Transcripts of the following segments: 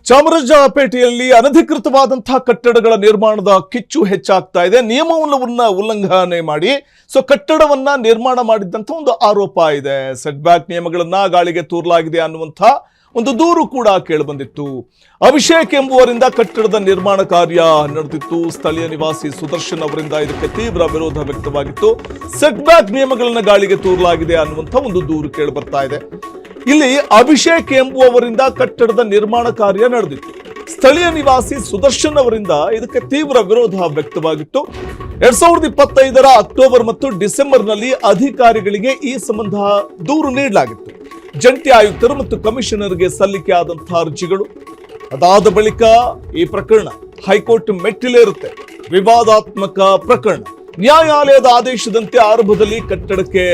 ಚಾಮರಾಜಪೇಟೆಯಲ್ಲಿ ಅನಧಿಕೃತವಾದಂತಹ ಕಟ್ಟಡಗಳ ನಿರ್ಮಾಣದ ಕಿಚ್ಚು ಹೆಚ್ಚಾಗ್ತಾ ಇದೆ. ನಿಯಮವನ್ನು ಉಲ್ಲಂಘನೆ ಮಾಡಿ ಕಟ್ಟಡವನ್ನ ನಿರ್ಮಾಣ ಮಾಡಿದಂತ ಒಂದು ಆರೋಪ ಇದೆ. ಸೆಟ್ ಬ್ಯಾಕ್ ನಿಯಮಗಳನ್ನ ಗಾಳಿಗೆ ತೂರಲಾಗಿದೆ ಅನ್ನುವಂಥ ಒಂದು ದೂರು ಕೂಡ ಕೇಳಿಬಂದಿತ್ತು. ಅಭಿಷೇಕ್ ಎಂಬುವರಿಂದ ಕಟ್ಟಡದ ನಿರ್ಮಾಣ ಕಾರ್ಯ ನಡೆದಿತ್ತು. ಸ್ಥಳೀಯ ನಿವಾಸಿ ಸುದರ್ಶನ್ ಅವರಿಂದ ಇದಕ್ಕೆ ತೀವ್ರ ವಿರೋಧ ವ್ಯಕ್ತವಾಗಿತ್ತು. ಸೆಟ್ ಬ್ಯಾಕ್ ನಿಯಮಗಳನ್ನ ಗಾಳಿಗೆ ತೂರಲಾಗಿದೆ ಅನ್ನುವಂಥ ಒಂದು ದೂರು ಕೇಳಿಬರ್ತಾ ಇದೆ. ಇಲ್ಲಿ ಅಭಿಷೇಕ್ ಎಂಬುವವರಿಂದ ಕಟ್ಟಡದ ನಿರ್ಮಾಣ ಕಾರ್ಯ ನಡೆದಿತ್ತು. ಸ್ಥಳೀಯ ನಿವಾಸಿ ಸುದರ್ಶನ್ ಅವರಿಂದ ಇದಕ್ಕೆ ತೀವ್ರ ವಿರೋಧ ವ್ಯಕ್ತವಾಗಿತ್ತು. 2025 ಅಕ್ಟೋಬರ್ ಮತ್ತು ಡಿಸೆಂಬರ್ನಲ್ಲಿ ಅಧಿಕಾರಿಗಳಿಗೆ ಈ ಸಂಬಂಧ ದೂರು ನೀಡಲಾಗಿತ್ತು. ಜಂಟಿ ಆಯುಕ್ತರು ಮತ್ತು ಕಮಿಷನರ್ಗೆ ಸಲ್ಲಿಕೆ ಆದಂತಹ ಅರ್ಜಿಗಳು. ಅದಾದ ಬಳಿಕ ಈ ಪ್ರಕರಣ ಹೈಕೋರ್ಟ್ ಮೆಟ್ಟಿಲೇರುತ್ತೆ. ವಿವಾದಾತ್ಮಕ ಪ್ರಕರಣ. ನ್ಯಾಯಾಲಯದ ಆದೇಶದಂತೆ ಆರಂಭದಲ್ಲಿ ಕಟ್ಟಡಕ್ಕೆ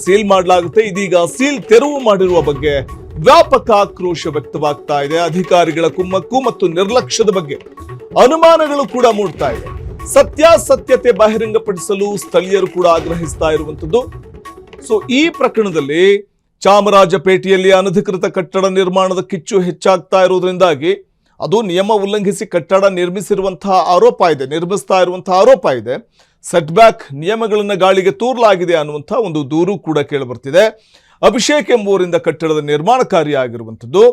ಸೀಲ್ ಮಾಡಲಾಗುತ್ತೆ. ಇದೀಗ ಸೀಲ್ ತೆರವು ಮಾಡಿರುವ ಬಗ್ಗೆ ವ್ಯಾಪಕ ಆಕ್ರೋಶ ವ್ಯಕ್ತವಾಗ್ತಾ ಇದೆ. ಅಧಿಕಾರಿಗಳ ಕುಮ್ಮಕ್ಕು ಮತ್ತು ನಿರ್ಲಕ್ಷ್ಯದ ಬಗ್ಗೆ ಅನುಮಾನಗಳು ಕೂಡ ಮೂಡ್ತಾ ಇದೆ. ಸತ್ಯಾಸತ್ಯತೆ ಬಹಿರಂಗಪಡಿಸಲು ಸ್ಥಳೀಯರು ಕೂಡ ಆಗ್ರಹಿಸ್ತಾ ಇರುವಂತದ್ದು. ಈ ಪ್ರಕರಣದಲ್ಲಿ ಚಾಮರಾಜಪೇಟೆಯಲ್ಲಿ ಅನಧಿಕೃತ ಕಟ್ಟಡ ನಿರ್ಮಾಣದ ಕಿಚ್ಚು ಹೆಚ್ಚಾಗ್ತಾ ಇರೋದ್ರಿಂದಾಗಿ ಅದು ನಿಯಮ ಉಲ್ಲಂಘಿಸಿ ಕಟ್ಟಡ ನಿರ್ಮಿಸ್ತಾ ಇರುವಂತಹ ಆರೋಪ ಇದೆ. ಸೆಟ್ ಬ್ಯಾಕ್ ನಿಯಮಗಳನ್ನು ಗಾಳಿಗೆ ತೂರಲಾಗಿದೆ ಅನ್ನುವಂಥ ಒಂದು ದೂರು ಕೂಡ ಕೇಳಿಬರ್ತಿದೆ. ಅಭಿಷೇಕ್ ಎಂಬುವರಿಂದ ಕಟ್ಟಡದ ನಿರ್ಮಾಣ ಕಾರ್ಯ ಆಗಿರುವಂಥದ್ದು.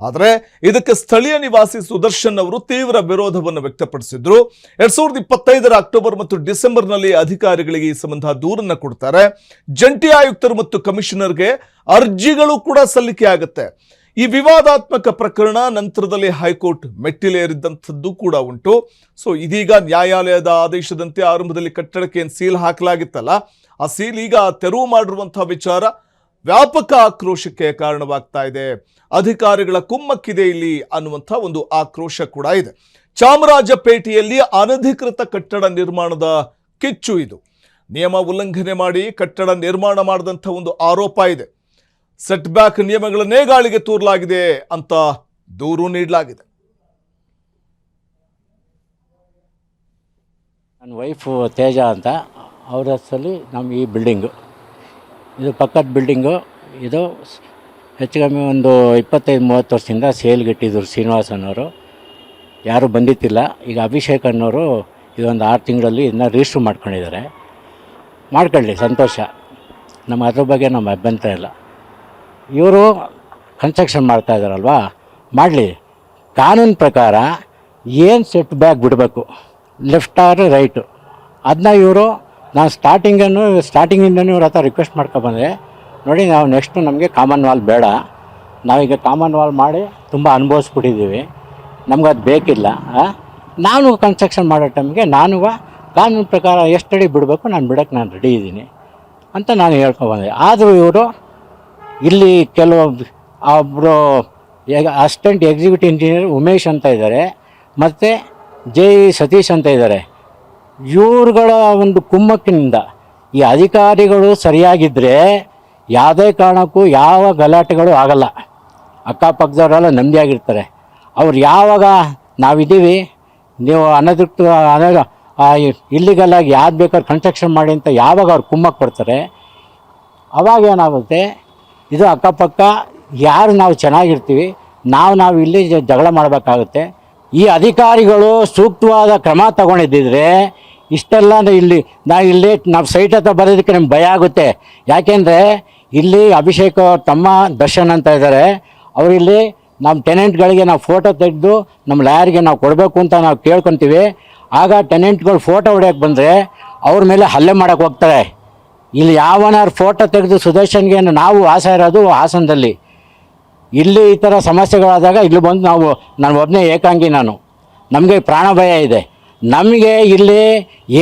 ಆದರೆ ಇದಕ್ಕೆ ಸ್ಥಳೀಯ ನಿವಾಸಿ ಸುದರ್ಶನ್ ಅವರು ತೀವ್ರ ವಿರೋಧವನ್ನು ವ್ಯಕ್ತಪಡಿಸಿದ್ರು. 2025 ಅಕ್ಟೋಬರ್ ಮತ್ತು ಡಿಸೆಂಬರ್ನಲ್ಲಿ ಅಧಿಕಾರಿಗಳಿಗೆ ಈ ಸಂಬಂಧ ದೂರನ್ನ ಕೊಡ್ತಾರೆ. ಜಂಟಿ ಆಯುಕ್ತರು ಮತ್ತು ಕಮಿಷನರ್ಗೆ ಅರ್ಜಿಗಳು ಕೂಡ ಸಲ್ಲಿಕೆ ಆಗುತ್ತೆ. ಈ ವಿವಾದಾತ್ಮಕ ಪ್ರಕರಣ ನಂತರದಲ್ಲಿ ಹೈಕೋರ್ಟ್ ಮೆಟ್ಟಿಲೇರಿದ್ದಂಥದ್ದು ಕೂಡ ಉಂಟು. ಇದೀಗ ನ್ಯಾಯಾಲಯದ ಆದೇಶದಂತೆ ಆರಂಭದಲ್ಲಿ ಕಟ್ಟಡಕ್ಕೆ ಸೀಲ್ ಹಾಕಲಾಗಿತ್ತಲ್ಲ, ಆ ಸೀಲ್ ಈಗ ತೆರವು ಮಾಡಿರುವಂತಹ ವಿಚಾರ ವ್ಯಾಪಕ ಆಕ್ರೋಶಕ್ಕೆ ಕಾರಣವಾಗ್ತಾ ಇದೆ. ಅಧಿಕಾರಿಗಳ ಕುಮ್ಮಕ್ಕಿದೆ ಇಲ್ಲಿ ಅನ್ನುವಂಥ ಒಂದು ಆಕ್ರೋಶ ಕೂಡ ಇದೆ. ಚಾಮರಾಜಪೇಟೆಯಲ್ಲಿ ಅನಧಿಕೃತ ಕಟ್ಟಡ ನಿರ್ಮಾಣದ ಕಿಚ್ಚು ಇದು. ನಿಯಮ ಉಲ್ಲಂಘನೆ ಮಾಡಿ ಕಟ್ಟಡ ನಿರ್ಮಾಣ ಮಾಡಿದಂಥ ಒಂದು ಆರೋಪ ಇದೆ. ಸೆಟ್ ಬ್ಯಾಕ್ ನಿಯಮಗಳನ್ನೇ ಗಾಳಿಗೆ ತೂರಲಾಗಿದೆ ಅಂತ ದೂರು ನೀಡಲಾಗಿದೆ. ನನ್ನ ವೈಫು ತೇಜ ಅಂತ, ಅವ್ರ ಹೆಸರಲ್ಲಿ ನಮ್ಮ ಈ ಬಿಲ್ಡಿಂಗು, ಇದು ಪಕ್ಕದ ಬಿಲ್ಡಿಂಗು. ಇದು ಹೆಚ್ಚು ಕಮ್ಮಿ ಒಂದು 25-30 ವರ್ಷದಿಂದ ಸೇಲ್ಗಿಟ್ಟಿದ್ರು ಶ್ರೀನಿವಾಸನ್ ಅವರು. ಯಾರೂ ಬಂದಿತ್ತಿಲ್ಲ. ಈಗ ಅಭಿಷೇಕ್ ಅನ್ನೋರು ಇದೊಂದು 6 ತಿಂಗಳಲ್ಲಿ ಇದನ್ನ ರಿಜಿಸ್ಟ್ರ್ ಮಾಡ್ಕೊಂಡಿದ್ದಾರೆ. ಮಾಡ್ಕೊಳ್ಳಿ, ಸಂತೋಷ. ಅದ್ರ ಬಗ್ಗೆ ನಮ್ಮ ಅಭ್ಯಂತರ ಇಲ್ಲ. ಇವರು ಕನ್ಸ್ಟ್ರಕ್ಷನ್ ಮಾಡ್ತಾ ಇದ್ದಾರಲ್ವಾ, ಮಾಡಲಿ. ಕಾನೂನು ಪ್ರಕಾರ ಏನು ಸೆಟ್ ಬ್ಯಾಕ್ ಬಿಡಬೇಕು, ಲೆಫ್ಟ್ ಆರ್ ರೈಟು, ಅದನ್ನ ಇವರು ನಾನು ಸ್ಟಾರ್ಟಿಂಗಿಂದನೂ ಇವ್ರ ಹತ್ರ ರಿಕ್ವೆಸ್ಟ್ ಮಾಡ್ಕೊಬಂದೆ. ನೋಡಿ, ನಾವು ನೆಕ್ಸ್ಟು ನಮಗೆ ಕಾಮನ್ ವಾಲ್ ಬೇಡ, ನಾವೀಗ ಕಾಮನ್ ವಾಲ್ ಮಾಡಿ ತುಂಬ ಅನುಭವಿಸ್ಬಿಟ್ಟಿದ್ದೀವಿ, ನಮ್ಗೆ ಅದು ಬೇಕಿಲ್ಲ. ನಾನು ಕನ್ಸ್ಟ್ರಕ್ಷನ್ ಮಾಡೋ ಟೈಮ್ಗೆ ನಾನು ಕಾನೂನು ಪ್ರಕಾರ ಎಷ್ಟು ಅಡಿ ಬಿಡಬೇಕು ನಾನು ಬಿಡೋಕ್ಕೆ ನಾನು ರೆಡಿ ಇದ್ದೀನಿ ಅಂತ ನಾನು ಹೇಳ್ಕೊಬಂದೆ. ಆದರೂ ಇವರು ಇಲ್ಲಿ ಒಬ್ಬರು ಅಸಿಸ್ಟೆಂಟ್ ಎಕ್ಸಿಕ್ಯೂಟಿವ್ ಇಂಜಿನಿಯರ್ ಉಮೇಶ್ ಅಂತ ಇದ್ದಾರೆ, ಮತ್ತು ಸತೀಶ್ ಅಂತ ಇದ್ದಾರೆ. ಇವ್ರುಗಳ ಒಂದು ಕುಮ್ಮಕ್ಕಿನಿಂದ ಈ ಅಧಿಕಾರಿಗಳು ಸರಿಯಾಗಿದ್ದರೆ ಯಾವುದೇ ಕಾರಣಕ್ಕೂ ಯಾವ ಗಲಾಟೆಗಳು ಆಗಲ್ಲ. ಅಕ್ಕಪಕ್ಕದವರೆಲ್ಲ ನೆಮ್ಮದಿಯಾಗಿರ್ತಾರೆ. ಅವ್ರು ಯಾವಾಗ ನಾವಿದ್ದೀವಿ, ನೀವು ಇಲ್ಲಿಗಲಾಗಿ ಯಾವ್ದು ಬೇಕಾದ್ರೂ ಕನ್ಸ್ಟ್ರಕ್ಷನ್ ಮಾಡಿ ಅಂತ ಯಾವಾಗ ಅವ್ರು ಕುಮ್ಮಕ್ಕೆ ಕೊಡ್ತಾರೆ, ಅವಾಗ ಏನಾಗುತ್ತೆ, ಇದು ಅಕ್ಕಪಕ್ಕ ಯಾರು ನಾವು ಚೆನ್ನಾಗಿರ್ತೀವಿ, ನಾವು ಇಲ್ಲಿ ಜಗಳ ಮಾಡಬೇಕಾಗುತ್ತೆ. ಈ ಅಧಿಕಾರಿಗಳು ಸೂಕ್ತವಾದ ಕ್ರಮ ತಗೊಂಡಿದ್ದಿದ್ರೆ ಇಷ್ಟೆಲ್ಲ ನಾವು ಸೈಟ್ ಹತ್ರ ಬರೋದಕ್ಕೆ ನಮ್ಗೆ ಭಯ ಆಗುತ್ತೆ. ಯಾಕೆಂದರೆ ಇಲ್ಲಿ ಅಭಿಷೇಕ್ ಅವ್ರ ತಮ್ಮ ದರ್ಶನ್ ಅಂತ ಇದ್ದಾರೆ. ಅವರಿಲ್ಲಿ ನಮ್ಮ ಟೆನೆಂಟ್ಗಳಿಗೆ ನಾವು ಫೋಟೋ ತೆಗೆದು ನಮ್ಮ ಲಾಯರ್ಗೆ ನಾವು ಕೊಡಬೇಕು ಅಂತ ನಾವು ಕೇಳ್ಕೊತೀವಿ. ಆಗ ಟೆನೆಂಟ್ಗಳು ಫೋಟೋ ಹೊಡೆಯೋಕ್ಕೆ ಬಂದರೆ ಅವ್ರ ಮೇಲೆ ಹಲ್ಲೆ ಮಾಡೋಕ್ಕೆ ಹೋಗ್ತಾರೆ. ಇಲ್ಲಿ ಯಾವನಾರು ಫೋಟೋ ತೆಗೆದು ಸುದರ್ಶನ್ಗೆ ನಾವು ವಾಸ ಇರೋದು ಹಾಸನದಲ್ಲಿ. ಇಲ್ಲಿ ಈ ಥರ ಸಮಸ್ಯೆಗಳಾದಾಗ ಇಲ್ಲಿ ಬಂದು ನಾನು ಒಬ್ಬನೇ ಏಕಾಂಗಿ, ನಮಗೆ ಪ್ರಾಣ ಭಯ ಇದೆ. ನಮಗೆ ಇಲ್ಲಿ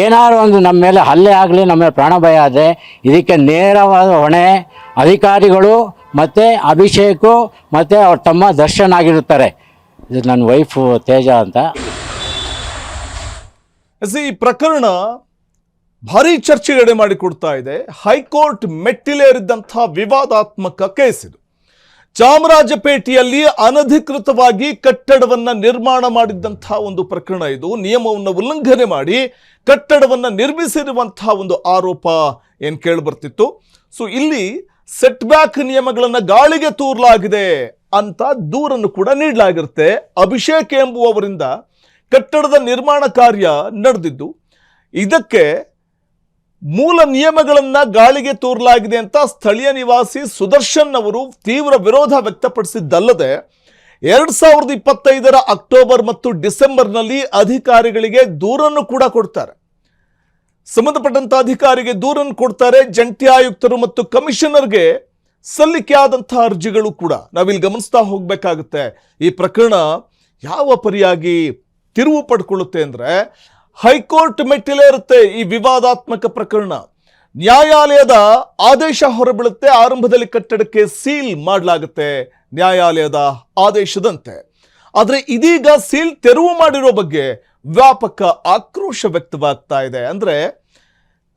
ಏನಾರು ಒಂದು ನಮ್ಮ ಮೇಲೆ ಹಲ್ಲೆ ಆಗಲಿ, ನಮ್ಮ ಮೇಲೆ ಪ್ರಾಣ ಭಯ ಆದರೆ ಇದಕ್ಕೆ ನೇರವಾದ ಹೊಣೆ ಅಧಿಕಾರಿಗಳು ಮತ್ತು ಅಭಿಷೇಕು ಮತ್ತು ಅವ್ರ ತಮ್ಮ ದರ್ಶನ್ ಆಗಿರುತ್ತಾರೆ. ಇದು ನನ್ನ ವೈಫು ತೇಜ ಅಂತ. ಈ ಪ್ರಕರಣ ಭಾರಿ ಚರ್ಚೆಗೆ ಮಾಡಿಕೊಡ್ತಾ ಇದೆ. ಹೈಕೋರ್ಟ್ ಮೆಟ್ಟಿಲೇರಿದ್ದಂತಹ ವಿವಾದಾತ್ಮಕ ಕೇಸ್ ಇದು. ಚಾಮರಾಜಪೇಟೆಯಲ್ಲಿ ಅನಧಿಕೃತವಾಗಿ ಕಟ್ಟಡವನ್ನ ನಿರ್ಮಾಣ ಮಾಡಿದ್ದಂತಹ ಒಂದು ಪ್ರಕರಣ ಇದು. ನಿಯಮವನ್ನು ಉಲ್ಲಂಘನೆ ಮಾಡಿ ಕಟ್ಟಡವನ್ನ ನಿರ್ಮಿಸಿರುವಂತಹ ಒಂದು ಆರೋಪ ಕೇಳಿ ಬರ್ತಿತ್ತು. ಇಲ್ಲಿ ಸೆಟ್ ಬ್ಯಾಕ್ ನಿಯಮಗಳನ್ನ ಗಾಳಿಗೆ ತೂರಲಾಗಿದೆ ಅಂತ ದೂರನ್ನು ಕೂಡ ನೀಡಲಾಗಿರುತ್ತೆ. ಅಭಿಷೇಕ್ ಎಂಬುವವರಿಂದ ಕಟ್ಟಡದ ನಿರ್ಮಾಣ ಕಾರ್ಯ ನಡೆದಿದ್ದು, ಇದಕ್ಕೆ ಮೂಲ ನಿಯಮಗಳನ್ನ ಗಾಳಿಗೆ ತೂರಲಾಗಿದೆ ಅಂತ ಸ್ಥಳೀಯ ನಿವಾಸಿ ಸುದರ್ಶನ್ ಅವರು ತೀವ್ರ ವಿರೋಧ ವ್ಯಕ್ತಪಡಿಸಿದ್ದಲ್ಲದೆ 2025 ಅಕ್ಟೋಬರ್ ಮತ್ತು ಡಿಸೆಂಬರ್ನಲ್ಲಿ ಅಧಿಕಾರಿಗಳಿಗೆ ದೂರನ್ನು ಕೂಡ ಕೊಡ್ತಾರೆ. ಸಂಬಂಧಪಟ್ಟಂತ ಅಧಿಕಾರಿಗೆ ದೂರನ್ನು ಕೊಡ್ತಾರೆ. ಜಂಟಿ ಆಯುಕ್ತರು ಮತ್ತು ಕಮಿಷನರ್ಗೆ ಸಲ್ಲಿಕೆಯಾದಂತಹ ಅರ್ಜಿಗಳು ಕೂಡ ನಾವಿಲ್ಲಿ ಗಮನಿಸ್ತಾ ಹೋಗ್ಬೇಕಾಗುತ್ತೆ. ಈ ಪ್ರಕರಣ ಯಾವ ಪರಿಯಾಗಿ ತಿರುವು ಪಡ್ಕೊಳ್ಳುತ್ತೆ ಅಂದ್ರೆ, ಹೈಕೋರ್ಟ್ ಮೆಟ್ಟಿಲೇ ಇರುತ್ತೆ ಈ ವಿವಾದಾತ್ಮಕ ಪ್ರಕರಣ. ನ್ಯಾಯಾಲಯದ ಆದೇಶ ಹೊರಬೀಳುತ್ತೆ. ಆರಂಭದಲ್ಲಿ ಕಟ್ಟಡಕ್ಕೆ ಸೀಲ್ ಮಾಡಲಾಗುತ್ತೆ ನ್ಯಾಯಾಲಯದ ಆದೇಶದಂತೆ. ಆದರೆ ಇದೀಗ ಸೀಲ್ ತೆರವು ಮಾಡಿರೋ ಬಗ್ಗೆ ವ್ಯಾಪಕ ಆಕ್ರೋಶ ವ್ಯಕ್ತವಾಗ್ತಾ ಇದೆ. ಅಂದ್ರೆ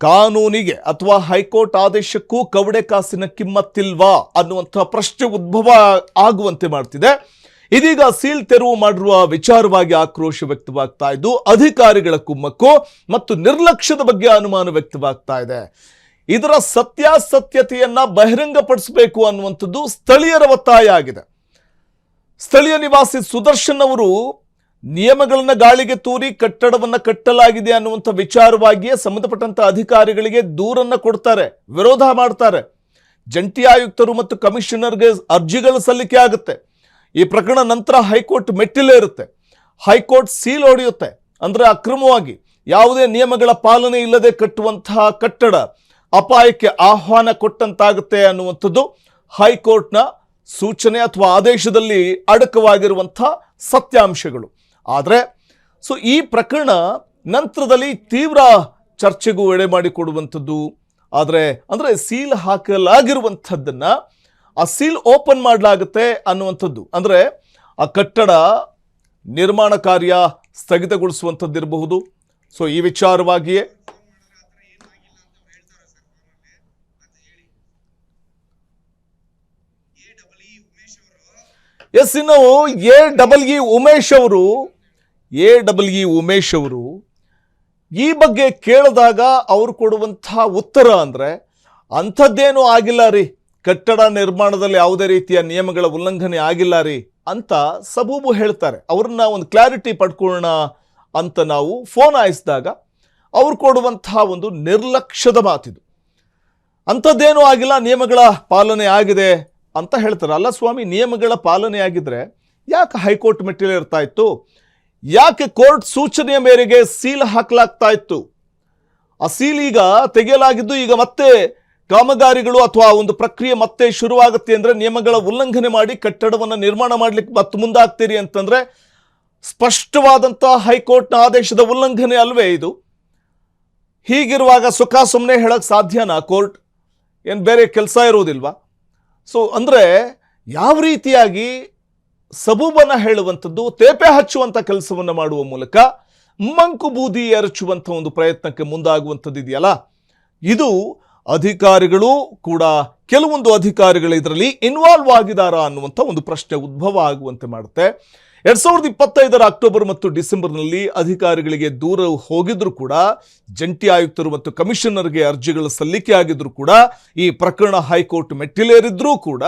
ಕಾನೂನಿಗೆ ಅಥವಾ ಹೈಕೋರ್ಟ್ ಆದೇಶಕ್ಕೂ ಕವಡೆ ಕಾಸಿನ ಕಿಮ್ಮತ್ತಿಲ್ವಾ ಅನ್ನುವಂಥ ಪ್ರಶ್ನೆ ಉದ್ಭವ ಆಗುವಂತೆ ಮಾಡ್ತಿದೆ. ಇದೀಗ ಸೀಲ್ ತೆರವು ಮಾಡಿರುವ ವಿಚಾರವಾಗಿ ಆಕ್ರೋಶ ವ್ಯಕ್ತವಾಗ್ತಾ ಇದ್ದು, ಅಧಿಕಾರಿಗಳ ಕುಮ್ಮಕ್ಕು ಮತ್ತು ನಿರ್ಲಕ್ಷ್ಯದ ಬಗ್ಗೆ ಅನುಮಾನ ವ್ಯಕ್ತವಾಗ್ತಾ ಇದೆ. ಇದರ ಸತ್ಯಾಸತ್ಯತೆಯನ್ನ ಬಹಿರಂಗಪಡಿಸಬೇಕು ಅನ್ನುವಂಥದ್ದು ಸ್ಥಳೀಯರ ಒತ್ತಾಯ ಆಗಿದೆ. ಸ್ಥಳೀಯ ನಿವಾಸಿ ಸುದರ್ಶನ್ ಅವರು ನಿಯಮಗಳನ್ನ ಗಾಳಿಗೆ ತೂರಿ ಕಟ್ಟಡವನ್ನ ಕಟ್ಟಲಾಗಿದೆ ಅನ್ನುವಂಥ ವಿಚಾರವಾಗಿಯೇ ಸಂಬಂಧಪಟ್ಟಂತ ಅಧಿಕಾರಿಗಳಿಗೆ ದೂರನ್ನ ಕೊಡ್ತಾರೆ, ವಿರೋಧ ಮಾಡ್ತಾರೆ. ಜಂಟಿ ಆಯುಕ್ತರು ಮತ್ತು ಕಮಿಷನರ್ಗೆ ಅರ್ಜಿಗಳು ಸಲ್ಲಿಕೆ ಆಗುತ್ತೆ. ಈ ಪ್ರಕರಣ ನಂತರ ಹೈಕೋರ್ಟ್ ಮೆಟ್ಟಿಲೇ ಇರುತ್ತೆ. ಹೈಕೋರ್ಟ್ ಸೀಲ್ ಹೊಡೆಯುತ್ತೆ. ಅಂದ್ರೆ ಅಕ್ರಮವಾಗಿ ಯಾವುದೇ ನಿಯಮಗಳ ಪಾಲನೆ ಇಲ್ಲದೆ ಕಟ್ಟುವಂತಹ ಕಟ್ಟಡ ಅಪಾಯಕ್ಕೆ ಆಹ್ವಾನ ಕೊಟ್ಟಂತಾಗುತ್ತೆ ಅನ್ನುವಂಥದ್ದು ಹೈಕೋರ್ಟ್ನ ಸೂಚನೆ ಅಥವಾ ಆದೇಶದಲ್ಲಿ ಅಡಕವಾಗಿರುವಂತಹ ಸತ್ಯಾಂಶಗಳು. ಆದರೆ ಈ ಪ್ರಕರಣ ನಂತರದಲ್ಲಿ ತೀವ್ರ ಚರ್ಚೆಗೂ ಎಡೆ ಮಾಡಿಕೊಡುವಂಥದ್ದು. ಅಂದ್ರೆ ಸೀಲ್ ಹಾಕಲಾಗಿರುವಂಥದ್ದನ್ನ ಆ ಸೀಲ್ ಓಪನ್ ಮಾಡಲಾಗುತ್ತೆ ಅನ್ನುವಂಥದ್ದು. ಅಂದ್ರೆ ಆ ಕಟ್ಟಡ ನಿರ್ಮಾಣ ಕಾರ್ಯ ಸ್ಥಗಿತಗೊಳಿಸುವಂಥದ್ದಿರಬಹುದು. ಈ ವಿಚಾರವಾಗಿಯೇ ಇನ್ನು ಎ ಉಮೇಶ್ ಅವರು ಈ ಬಗ್ಗೆ ಕೇಳಿದಾಗ ಅವರು ಕೊಡುವಂತಹ ಉತ್ತರ ಅಂದ್ರೆ, ಅಂಥದ್ದೇನೂ ಆಗಿಲ್ಲ ರೀ, ಕಟ್ಟಡ ನಿರ್ಮಾಣದಲ್ಲಿ ಯಾವುದೇ ರೀತಿಯ ನಿಯಮಗಳ ಉಲ್ಲಂಘನೆ ಆಗಿಲ್ಲ ರೀ ಅಂತ ಸಬೂಬು ಹೇಳ್ತಾರೆ. ಅವ್ರನ್ನ ಒಂದು ಕ್ಲಾರಿಟಿ ಪಡ್ಕೊಳ್ಳೋಣ ಅಂತ ನಾವು ಫೋನ್ ಆಯಿಸಿದಾಗ ಅವ್ರು ಕೊಡುವಂತಹ ಒಂದು ನಿರ್ಲಕ್ಷ್ಯದ ಮಾತಿದು. ಅಂಥದ್ದೇನೂ ಆಗಿಲ್ಲ, ನಿಯಮಗಳ ಪಾಲನೆ ಆಗಿದೆ ಅಂತ ಹೇಳ್ತಾರೆ. ಅಲ್ಲ ಸ್ವಾಮಿ, ನಿಯಮಗಳ ಪಾಲನೆ ಆಗಿದ್ರೆ ಯಾಕೆ ಹೈಕೋರ್ಟ್ ಮೆಟ್ಟಿಲೇ ಇರ್ತಾ ಇತ್ತು? ಯಾಕೆ ಕೋರ್ಟ್ ಸೂಚನೆಯ ಮೇರೆಗೆ ಸೀಲ್ ಹಾಕಲಾಗ್ತಾ ಇತ್ತು? ಆ ಸೀಲ್ ಈಗ ತೆಗೆಯಲಾಗಿದ್ದು, ಈಗ ಮತ್ತೆ ಕಾಮಗಾರಿಗಳು ಅಥವಾ ಒಂದು ಪ್ರಕ್ರಿಯೆ ಮತ್ತೆ ಶುರುವಾಗುತ್ತೆ ಅಂದ್ರೆ ನಿಯಮಗಳ ಉಲ್ಲಂಘನೆ ಮಾಡಿ ಕಟ್ಟಡವನ್ನು ನಿರ್ಮಾಣ ಮಾಡ್ಲಿಕ್ಕೆ ಮತ್ತೆ ಮುಂದಾಗ್ತೀರಿ ಅಂತಂದ್ರೆ ಸ್ಪಷ್ಟವಾದಂತಹ ಹೈಕೋರ್ಟ್ನ ಆದೇಶದ ಉಲ್ಲಂಘನೆ ಅಲ್ವೇ ಇದು? ಹೀಗಿರುವಾಗ ಸುಖ ಸುಮ್ಮನೆ ಹೇಳಕ್ ಸಾಧ್ಯನಾ? ಕೋರ್ಟ್ ಏನು ಬೇರೆ ಕೆಲಸ ಇರೋದಿಲ್ವಾ? ಅಂದ್ರೆ ಯಾವ ರೀತಿಯಾಗಿ ಸಬೂಬನ್ನ ಹೇಳುವಂಥದ್ದು, ತೇಪೆ ಹಚ್ಚುವಂಥ ಕೆಲಸವನ್ನು ಮಾಡುವ ಮೂಲಕ ಮಂಕು ಬೂದಿ ಎರಚುವಂಥ ಒಂದು ಪ್ರಯತ್ನಕ್ಕೆ ಮುಂದಾಗುವಂಥದ್ದು ಇದೆಯಲ್ಲ, ಇದು ಅಧಿಕಾರಿಗಳು ಕೂಡ, ಕೆಲವೊಂದು ಅಧಿಕಾರಿಗಳು ಇದರಲ್ಲಿ ಇನ್ವಾಲ್ವ್ ಆಗಿದಾರಾ ಅನ್ನುವಂಥ ಒಂದು ಪ್ರಶ್ನೆ ಉದ್ಭವ ಆಗುವಂತೆ ಮಾಡುತ್ತೆ. 2025 ಅಕ್ಟೋಬರ್ ಮತ್ತು ಡಿಸೆಂಬರ್ನಲ್ಲಿ ಅಧಿಕಾರಿಗಳಿಗೆ ದೂರ ಹೋಗಿದ್ರು ಕೂಡ, ಜಂಟಿ ಆಯುಕ್ತರು ಮತ್ತು ಕಮಿಷನರ್ಗೆ ಅರ್ಜಿಗಳು ಸಲ್ಲಿಕೆ ಆಗಿದ್ರು ಕೂಡ, ಈ ಪ್ರಕರಣ ಹೈಕೋರ್ಟ್ ಮೆಟ್ಟಿಲೇರಿದ್ರೂ ಕೂಡ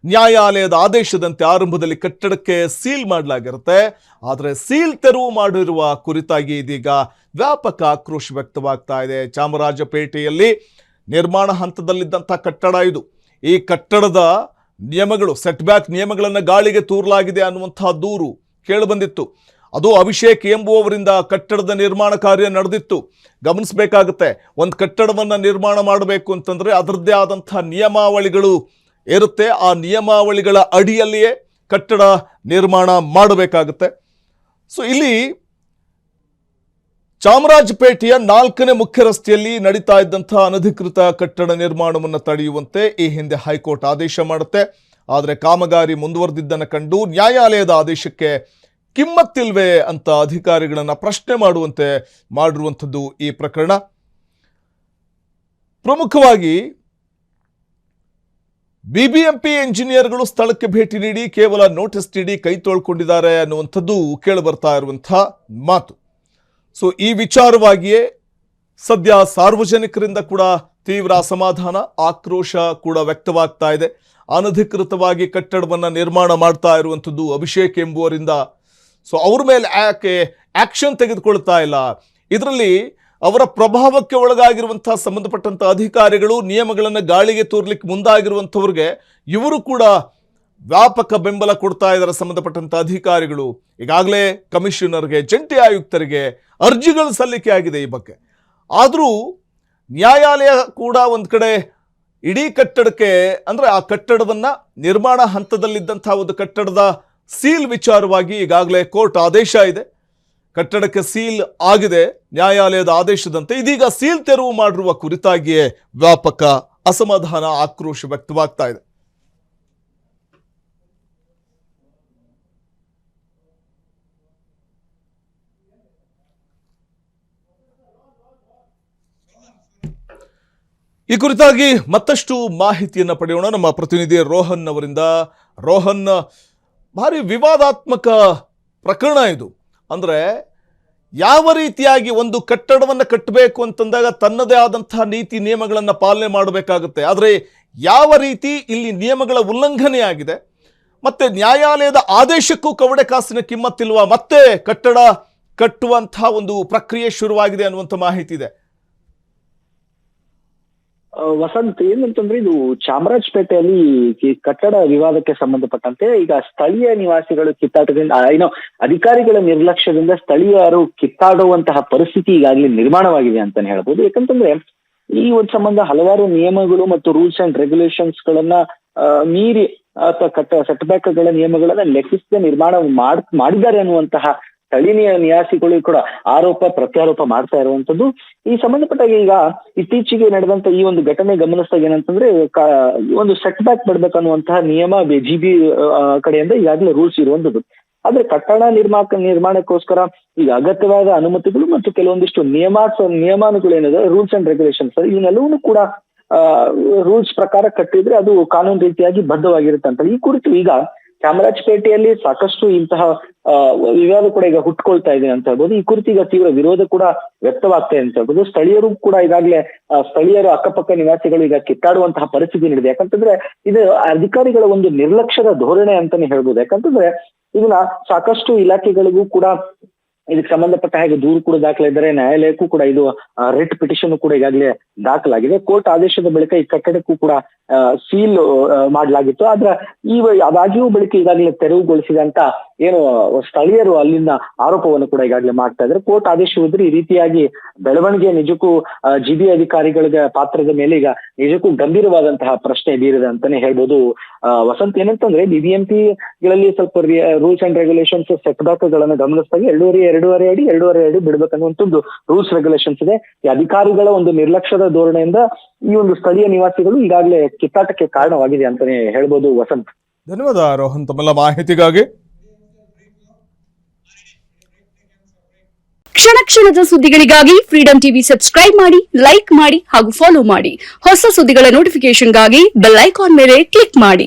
ನ್ಯಾಯಾಲಯದ ಆದೇಶದಂತೆ ಆರಂಭದಲ್ಲಿ ಕಟ್ಟಡಕ್ಕೆ ಸೀಲ್ ಮಾಡಲಾಗಿರುತ್ತೆ. ಆದರೆ ಸೀಲ್ ತೆರವು ಮಾಡಿರುವ ಕುರಿತಾಗಿ ಇದೀಗ ವ್ಯಾಪಕ ಆಕ್ರೋಶ ವ್ಯಕ್ತವಾಗ್ತಾ ಇದೆ. ಚಾಮರಾಜಪೇಟೆಯಲ್ಲಿ ನಿರ್ಮಾಣ ಹಂತದಲ್ಲಿದ್ದಂಥ ಕಟ್ಟಡ ಇದು. ಈ ಕಟ್ಟಡದ ನಿಯಮಗಳು, ಸೆಟ್ ಬ್ಯಾಕ್ ನಿಯಮಗಳನ್ನು ಗಾಳಿಗೆ ತೂರಲಾಗಿದೆ ಅನ್ನುವಂತಹ ದೂರು ಕೇಳಿಬಂದಿತ್ತು. ಅದು ಅಭಿಷೇಕ್ ಎಂಬುವವರಿಂದ ಕಟ್ಟಡದ ನಿರ್ಮಾಣ ಕಾರ್ಯ ನಡೆದಿತ್ತು. ಗಮನಿಸಬೇಕಾಗುತ್ತೆ, ಒಂದು ಕಟ್ಟಡವನ್ನು ನಿರ್ಮಾಣ ಮಾಡಬೇಕು ಅಂತಂದ್ರೆ ಅದರದ್ದೇ ಆದಂತಹ ನಿಯಮಾವಳಿಗಳು ಇರುತ್ತೆ. ಆ ನಿಯಮಾವಳಿಗಳ ಅಡಿಯಲ್ಲಿಯೇ ಕಟ್ಟಡ ನಿರ್ಮಾಣ ಮಾಡಬೇಕಾಗುತ್ತೆ. ಇಲ್ಲಿ ಚಾಮರಾಜಪೇಟೆಯ 4ನೇ ಮುಖ್ಯ ರಸ್ತೆಯಲ್ಲಿ ನಡೀತಾ ಇದ್ದಂತಹ ಅನಧಿಕೃತ ಕಟ್ಟಡ ನಿರ್ಮಾಣವನ್ನು ತಡೆಯುವಂತೆ ಈ ಹಿಂದೆ ಹೈಕೋರ್ಟ್ ಆದೇಶ ಮಾಡುತ್ತೆ. ಆದರೆ ಕಾಮಗಾರಿ ಮುಂದುವರೆದಿದ್ದನ್ನು ಕಂಡು ನ್ಯಾಯಾಲಯದ ಆದೇಶಕ್ಕೆ ಕಿಮ್ಮತ್ತಿಲ್ವೇ ಅಂತ ಅಧಿಕಾರಿಗಳನ್ನ ಪ್ರಶ್ನೆ ಮಾಡುವಂತೆ ಮಾಡಿರುವಂಥದ್ದು ಈ ಪ್ರಕರಣ. ಪ್ರಮುಖವಾಗಿ ಬಿಬಿಎಂಪಿ ಇಂಜಿನಿಯರ್ಗಳು ಸ್ಥಳಕ್ಕೆ ಭೇಟಿ ನೀಡಿ ಕೇವಲ ನೋಟಿಸ್ ನೀಡಿ ಕೈ ತೊಳ್ಕೊಂಡಿದ್ದಾರೆ ಅನ್ನುವಂಥದ್ದು ಕೇಳಿಬರ್ತಾ ಇರುವಂತಹ ಮಾತು. ಈ ವಿಚಾರವಾಗಿಯೇ ಸದ್ಯ ಸಾರ್ವಜನಿಕರಿಂದ ಕೂಡ ತೀವ್ರ ಅಸಮಾಧಾನ, ಆಕ್ರೋಶ ಕೂಡ ವ್ಯಕ್ತವಾಗ್ತಾ ಇದೆ. ಅನಧಿಕೃತವಾಗಿ ಕಟ್ಟಡವನ್ನು ನಿರ್ಮಾಣ ಮಾಡ್ತಾ ಇರುವಂಥದ್ದು ಅಭಿಷೇಕ್ ಎಂಬುವರಿಂದ. ಸೊ ಅವ್ರ ಮೇಲೆ ಯಾಕೆ ಆಕ್ಷನ್ ತೆಗೆದುಕೊಳ್ತಾ ಇಲ್ಲ? ಇದರಲ್ಲಿ ಅವರ ಪ್ರಭಾವಕ್ಕೆ ಒಳಗಾಗಿರುವಂತಹ ಸಂಬಂಧಪಟ್ಟಂತ ಅಧಿಕಾರಿಗಳು ನಿಯಮಗಳನ್ನು ಗಾಳಿಗೆ ತೂರ್ಲಿಕ್ಕೆ ಮುಂದಾಗಿರುವಂಥವ್ರಿಗೆ ಇವರು ಕೂಡ ವ್ಯಾಪಕ ಬೆಂಬಲ ಕೊಡ್ತಾ ಇದ್ದಾರೆ. ಸಂಬಂಧಪಟ್ಟಂತ ಅಧಿಕಾರಿಗಳು ಈಗಾಗಲೇ ಕಮಿಷನರ್ಗೆ, ಜಂಟಿ ಆಯುಕ್ತರಿಗೆ ಅರ್ಜಿಗಳು ಸಲ್ಲಿಕೆ ಆಗಿದೆ ಈ ಬಗ್ಗೆ. ಆದರೂ ನ್ಯಾಯಾಲಯ ಕೂಡ ಒಂದು ಕಡೆ ಇಡೀ ಕಟ್ಟಡಕ್ಕೆ, ಅಂದರೆ ಆ ಕಟ್ಟಡವನ್ನು ನಿರ್ಮಾಣ ಹಂತದಲ್ಲಿದ್ದಂತಹ ಒಂದು ಕಟ್ಟಡದ ಸೀಲ್ ವಿಚಾರವಾಗಿ ಈಗಾಗಲೇ ಕೋರ್ಟ್ ಆದೇಶ ಇದೆ. ಕಟ್ಟಡಕ್ಕೆ ಸೀಲ್ ಆಗಿದೆ ನ್ಯಾಯಾಲಯದ ಆದೇಶದಂತೆ. ಇದೀಗ ಸೀಲ್ ತೆರವು ಮಾಡಿರುವ ಕುರಿತಾಗಿಯೇ ವ್ಯಾಪಕ ಅಸಮಾಧಾನ, ಆಕ್ರೋಶ ವ್ಯಕ್ತವಾಗ್ತಾ ಇದೆ. ಈ ಕುರಿತಾಗಿ ಮತ್ತಷ್ಟು ಮಾಹಿತಿಯನ್ನು ಪಡೆಯೋಣ ನಮ್ಮ ಪ್ರತಿನಿಧಿ ರೋಹನ್ ಅವರಿಂದ. ರೋಹನ್, ಭಾರಿ ವಿವಾದಾತ್ಮಕ ಪ್ರಕರಣ ಇದು. ಅಂದರೆ ಯಾವ ರೀತಿಯಾಗಿ ಒಂದು ಕಟ್ಟಡವನ್ನು ಕಟ್ಟಬೇಕು ಅಂತಂದಾಗ ತನ್ನದೇ ಆದಂತಹ ನೀತಿ ನಿಯಮಗಳನ್ನು ಪಾಲನೆ ಮಾಡಬೇಕಾಗುತ್ತೆ. ಆದರೆ ಯಾವ ರೀತಿ ಇಲ್ಲಿ ನಿಯಮಗಳ ಉಲ್ಲಂಘನೆ ಆಗಿದೆ, ಮತ್ತೆ ನ್ಯಾಯಾಲಯದ ಆದೇಶಕ್ಕೂ ಕವಡೆ ಕಾಸಿನ ಕಿಮ್ಮತ್ತಿಲ್ವಾ, ಮತ್ತೆ ಕಟ್ಟಡ ಕಟ್ಟುವಂತಹ ಒಂದು ಪ್ರಕ್ರಿಯೆ ಶುರುವಾಗಿದೆ ಅನ್ನುವಂಥ ಮಾಹಿತಿ ಇದೆ. ವಸಂತ್, ಏನಂತಂದ್ರೆ ಇದು ಚಾಮರಾಜಪೇಟೆಯಲ್ಲಿ ಕಟ್ಟಡ ವಿವಾದಕ್ಕೆ ಸಂಬಂಧಪಟ್ಟಂತೆ ಈಗ ಸ್ಥಳೀಯ ನಿವಾಸಿಗಳು ಕಿತ್ತಾಟದಿಂದ ಅಧಿಕಾರಿಗಳ ನಿರ್ಲಕ್ಷ್ಯದಿಂದ ಸ್ಥಳೀಯರು ಕಿತ್ತಾಡುವಂತಹ ಪರಿಸ್ಥಿತಿ ಈಗಾಗಲೇ ನಿರ್ಮಾಣವಾಗಿದೆ ಅಂತಾನೆ ಹೇಳ್ಬೋದು. ಯಾಕಂತಂದ್ರೆ ಈ ಒಂದು ಸಂಬಂಧ ಹಲವಾರು ನಿಯಮಗಳು ಮತ್ತು ರೂಲ್ಸ್ ಅಂಡ್ ರೆಗ್ಯುಲೇಷನ್ಸ್ ಗಳನ್ನ ಮೀರಿ ಅಥವಾ ಸೆಟ್ ಬ್ಯಾಕ್ ಗಳ ನಿಯಮಗಳನ್ನ ಲೆಕ್ಕಿಸದೆ ನಿರ್ಮಾಣ ಮಾಡಿದ್ದಾರೆ ಅನ್ನುವಂತಹ ಸ್ಥಳೀಯ ನಿವಾಸಿಗಳು ಕೂಡ ಆರೋಪ ಪ್ರತ್ಯಾರೋಪ ಮಾಡ್ತಾ ಇರುವಂತದ್ದು. ಈ ಸಂಬಂಧಪಟ್ಟಾಗ ಈಗ ಇತ್ತೀಚೆಗೆ ನಡೆದಂತ ಈ ಒಂದು ಘಟನೆ ಗಮನಿಸಿದಾಗ ಏನಂತಂದ್ರೆ ಒಂದು ಸೆಟ್ ಬ್ಯಾಕ್ ಬಿಡ್ಬೇಕನ್ನುವಂತಹ ನಿಯಮ ಜಿಬಿ ಕಡೆಯಿಂದ ಈಗಾಗಲೇ ರೂಲ್ಸ್ ಇರುವಂತದ್ದು. ಆದ್ರೆ ಕಟ್ಟಡ ನಿರ್ಮಾಣಕ್ಕೋಸ್ಕರ ಈಗ ಅಗತ್ಯವಾದ ಅನುಮತಿಗಳು ಮತ್ತು ಕೆಲವೊಂದಿಷ್ಟು ನಿಯಮಾನುಗಳು ಏನಿದೆ, ರೂಲ್ಸ್ ಅಂಡ್ ರೆಗ್ಯುಲೇಷನ್ಸ್, ಇವನ್ನೆಲ್ಲವನ್ನೂ ಕೂಡ ರೂಲ್ಸ್ ಪ್ರಕಾರ ಕಟ್ಟಿದ್ರೆ ಅದು ಕಾನೂನು ರೀತಿಯಾಗಿ ಬದ್ಧವಾಗಿರುತ್ತೆ ಅಂತ. ಈ ಕುರಿತು ಈಗ ಚಾಮರಾಜಪೇಟೆಯಲ್ಲಿ ಸಾಕಷ್ಟು ಇಂತಹ ವಿವಾದ ಕೂಡ ಈಗ ಹುಟ್ಕೊಳ್ತಾ ಇದೆ ಅಂತ ಹೇಳ್ಬೋದು. ಈ ಕುರಿತು ಈಗ ತೀವ್ರ ವಿರೋಧ ಕೂಡ ವ್ಯಕ್ತವಾಗ್ತಾ ಇದೆ ಅಂತ ಹೇಳ್ಬೋದು. ಸ್ಥಳೀಯರು ಕೂಡ ಈಗಾಗಲೇ ಸ್ಥಳೀಯರು ಅಕ್ಕಪಕ್ಕ ನಿವಾಸಿಗಳು ಈಗ ಕಿತ್ತಾಡುವಂತಹ ಪರಿಸ್ಥಿತಿ ನಡೆದಿದೆ. ಯಾಕಂತಂದ್ರೆ ಇದು ಅಧಿಕಾರಿಗಳ ಒಂದು ನಿರ್ಲಕ್ಷ್ಯದ ಧೋರಣೆ ಅಂತಾನೆ ಹೇಳ್ಬೋದು. ಯಾಕಂತಂದ್ರೆ ಇದನ್ನ ಸಾಕಷ್ಟು ಇಲಾಖೆಗಳಿಗೂ ಕೂಡ ಇದಕ್ಕೆ ಸಂಬಂಧಪಟ್ಟ ಹಾಗೆ ದೂರು ಕೂಡ ದಾಖಲಾಗಿದ್ದಾರೆ. ನ್ಯಾಯಾಲಯಕ್ಕೂ ಕೂಡ ಇದು ರಿಟ್ ಪಿಟಿಷನ್ ಕೂಡ ಈಗಾಗಲೇ ದಾಖಲಾಗಿದೆ. ಕೋರ್ಟ್ ಆದೇಶದ ಬಳಿಕ ಈ ಕಟ್ಟಡಕ್ಕೂ ಕೂಡ ಸೀಲ್ ಮಾಡಲಾಗಿತ್ತು. ಆದ್ರೆ ಅದಾಗಿಯೂ ಬಳಿಕ ಈಗಾಗಲೇ ತೆರವುಗೊಳಿಸಿದೆ ಅಂತ ಏನು ಸ್ಥಳೀಯರು ಅಲ್ಲಿಂದ ಆರೋಪವನ್ನು ಕೂಡ ಈಗಾಗಲೇ ಮಾಡ್ತಾ ಇದ್ದಾರೆ. ಕೋರ್ಟ್ ಆದೇಶವಿದ್ರೆ ಈ ರೀತಿಯಾಗಿ ಬೆಳವಣಿಗೆ ನಿಜಕ್ಕೂ ಜಿಬಿ ಅಧಿಕಾರಿಗಳ ಪಾತ್ರದ ಮೇಲೆ ಈಗ ನಿಜಕ್ಕೂ ಗಂಭೀರವಾದಂತಹ ಪ್ರಶ್ನೆ ಬೀರಿದೆ ಅಂತಾನೆ ಹೇಳ್ಬೋದು. ವಸಂತ್, ಏನಂತಂದ್ರೆ BBMP-ಗಳಲ್ಲಿ ಸ್ವಲ್ಪ rules and regulations set back ಗಳನ್ನ ಗಮನಿಸಿದಾಗ 2.5 ಅಡಿ ಬಿಡ್ಬೇಕನ್ನುವಂಥದ್ದು ರೂಲ್ಸ್ ರೆಗ್ಯುಲೇಷನ್ಸ್ ಇದೆ. ಈ ಅಧಿಕಾರಿಗಳ ಒಂದು ನಿರ್ಲಕ್ಷ್ಯದ ಧೋರಣೆಯಿಂದ ಈ ಒಂದು ಸ್ಥಳೀಯ ನಿವಾಸಿಗಳು ಈಗಾಗಲೇ ಕಿತ್ತಾಟಕ್ಕೆ ಕಾರಣವಾಗಿದೆ ಅಂತಾನೆ ಹೇಳ್ಬೋದು. ವಸಂತ್, ಧನ್ಯವಾದ ರೋಹನ್ ತಮ್ಮೆಲ್ಲ ಮಾಹಿತಿಗಾಗಿ. ಕ್ಷಣ ಕ್ಷಣದ ಸುದ್ದಿಗಳಿಗಾಗಿ ಫ್ರೀಡಂ ಟಿವಿ ಸಬ್ಸ್ಕ್ರೈಬ್ ಮಾಡಿ, ಲೈಕ್ ಮಾಡಿ ಹಾಗೂ ಫಾಲೋ ಮಾಡಿ. ಹೊಸ ಸುದ್ದಿಗಳ ನೋಟಿಫಿಕೇಶನ್ಗಾಗಿ ಬೆಲ್ ಐಕಾನ್ ಮೇಲೆ ಕ್ಲಿಕ್ ಮಾಡಿ.